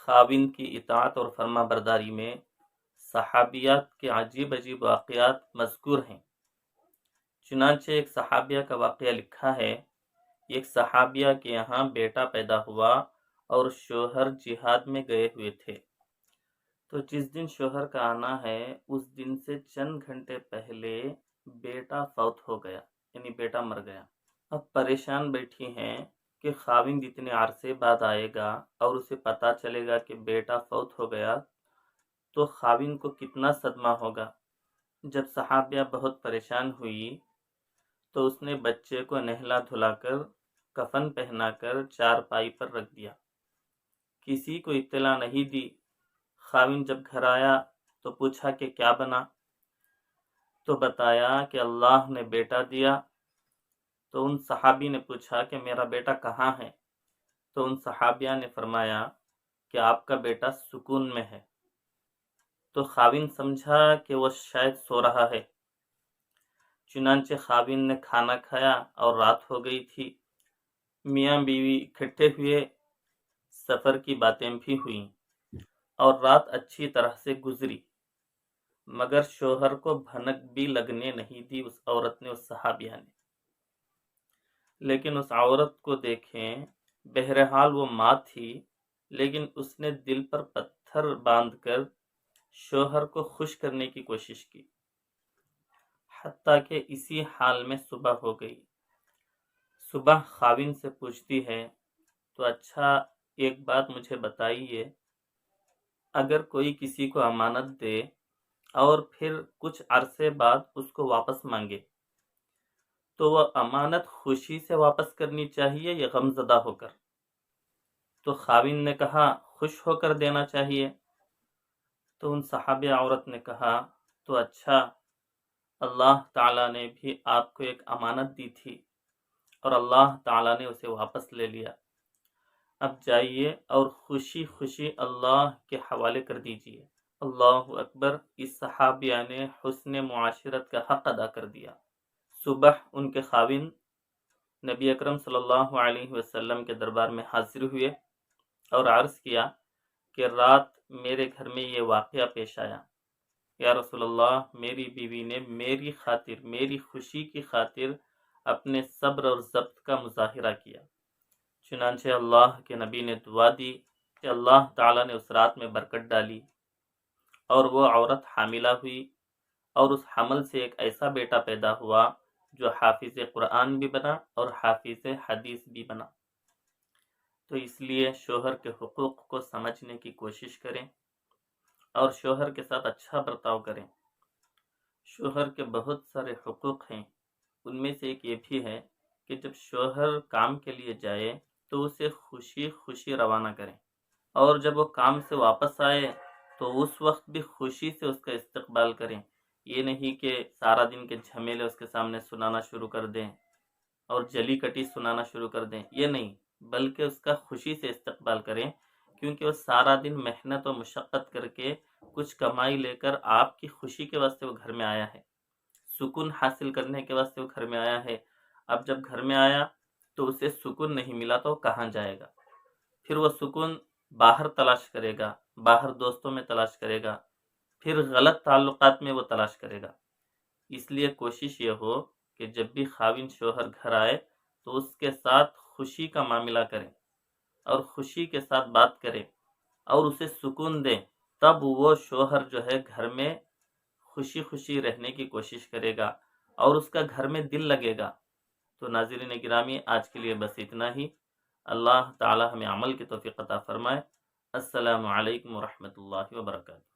خاوند کی اطاعت اور فرما برداری میں صحابیات کے عجیب عجیب واقعات مذکور ہیں۔ چنانچہ ایک صحابیہ کا واقعہ لکھا ہے، ایک صحابیہ کے یہاں بیٹا پیدا ہوا اور شوہر جہاد میں گئے ہوئے تھے، تو جس دن شوہر کا آنا ہے اس دن سے چند گھنٹے پہلے بیٹا فوت ہو گیا، یعنی بیٹا مر گیا۔ اب پریشان بیٹھی ہیں کہ خاوند اتنے عرصے بعد آئے گا اور اسے پتا چلے گا کہ بیٹا فوت ہو گیا تو خاوند کو کتنا صدمہ ہوگا۔ جب صحابیہ بہت پریشان ہوئی تو اس نے بچے کو نہلا دھلا کر کفن پہنا کر چارپائی پر رکھ دیا، کسی کو اطلاع نہیں دی۔ خاوند جب گھر آیا تو پوچھا کہ کیا بنا، تو بتایا کہ اللہ نے بیٹا دیا۔ تو ان صحابی نے پوچھا کہ میرا بیٹا کہاں ہے؟ تو ان صحابیہ نے فرمایا کہ آپ کا بیٹا سکون میں ہے۔ تو خاوند سمجھا کہ وہ شاید سو رہا ہے، چنانچہ خاوند نے کھانا کھایا اور رات ہو گئی تھی۔ میاں بیوی اکٹھے ہوئے، سفر کی باتیں بھی ہوئیں اور رات اچھی طرح سے گزری، مگر شوہر کو بھنک بھی لگنے نہیں دی اس عورت نے، اس صحابیہ نے۔ لیکن اس عورت کو دیکھیں، بہرحال وہ ماں تھی، لیکن اس نے دل پر پتھر باندھ کر شوہر کو خوش کرنے کی کوشش کی، حتیٰ کہ اسی حال میں صبح ہو گئی۔ صبح خاوند سے پوچھتی ہے، تو اچھا ایک بات مجھے بتائیے، اگر کوئی کسی کو امانت دے اور پھر کچھ عرصے بعد اس کو واپس مانگے تو وہ امانت خوشی سے واپس کرنی چاہیے یا غمزدہ ہو کر؟ تو خاوند نے کہا خوش ہو کر دینا چاہیے۔ تو ان صحابہ عورت نے کہا، تو اچھا اللہ تعالیٰ نے بھی آپ کو ایک امانت دی تھی اور اللہ تعالیٰ نے اسے واپس لے لیا، اب جائیے اور خوشی خوشی اللہ کے حوالے کر دیجیے۔ اللہ اکبر، اس صحابیہ نے حسن معاشرت کا حق ادا کر دیا۔ صبح ان کے خاوند نبی اکرم صلی اللہ علیہ وسلم کے دربار میں حاضر ہوئے اور عرض کیا کہ رات میرے گھر میں یہ واقعہ پیش آیا، یا رسول اللہ، میری بیوی نے میری خاطر، میری خوشی کی خاطر اپنے صبر اور ضبط کا مظاہرہ کیا۔ چنانچہ اللہ کے نبی نے دعا دی کہ اللہ تعالیٰ نے اس رات میں برکت ڈالی اور وہ عورت حاملہ ہوئی، اور اس حمل سے ایک ایسا بیٹا پیدا ہوا جو حافظ قرآن بھی بنا اور حافظ حدیث بھی بنا۔ تو اس لیے شوہر کے حقوق کو سمجھنے کی کوشش کریں اور شوہر کے ساتھ اچھا برتاؤ کریں۔ شوہر کے بہت سارے حقوق ہیں، ان میں سے ایک یہ بھی ہے کہ جب شوہر کام کے لیے جائے تو اسے خوشی خوشی روانہ کریں، اور جب وہ کام سے واپس آئے تو اس وقت بھی خوشی سے اس کا استقبال کریں۔ یہ نہیں کہ سارا دن کے جھمیلے اس کے سامنے سنانا شروع کر دیں اور جلی کٹی سنانا شروع کر دیں، یہ نہیں، بلکہ اس کا خوشی سے استقبال کریں، کیونکہ وہ سارا دن محنت و مشقت کر کے کچھ کمائی لے کر آپ کی خوشی کے واسطے وہ گھر میں آیا ہے، سکون حاصل کرنے کے واسطے وہ گھر میں آیا ہے۔ اب جب گھر میں آیا تو اسے سکون نہیں ملا تو وہ کہاں جائے گا؟ پھر وہ سکون باہر تلاش کرے گا، باہر دوستوں میں تلاش کرے گا، پھر غلط تعلقات میں وہ تلاش کرے گا۔ اس لیے کوشش یہ ہو کہ جب بھی خاوند شوہر گھر آئے تو اس کے ساتھ خوشی کا معاملہ کریں اور خوشی کے ساتھ بات کریں اور اسے سکون دیں، تب وہ شوہر جو ہے گھر میں خوشی خوشی رہنے کی کوشش کرے گا اور اس کا گھر میں دل لگے گا۔ تو ناظرین گرامی، آج کے لیے بس اتنا ہی۔ اللہ تعالی ہمیں عمل کی توفیق عطا فرمائے۔ السلام علیکم ورحمۃ اللہ وبرکاتہ۔